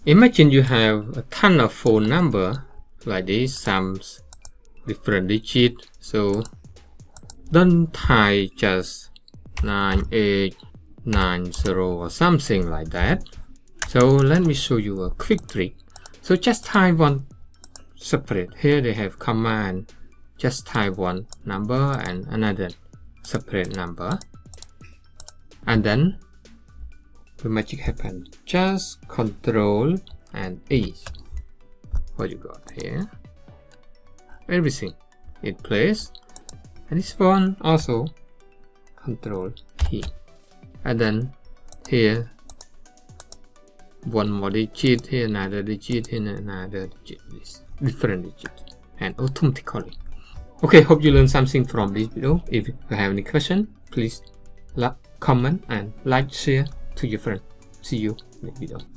Imagine you have a ton of phone number like this, some different digits. So don't type just 9890 or something like that. So let me show you a quick trick. So just type one separate. Here they have command. Just type one number and another separate number, and then the magic happens. Just Control and E. What you got here? Everything in place. And this one also Control E. And then here one more digit, here another digit, here another digit. This different digit and automatically. Okay, hope you learned something from this video. If you have any question, please comment and like, share to your friend. See you next video.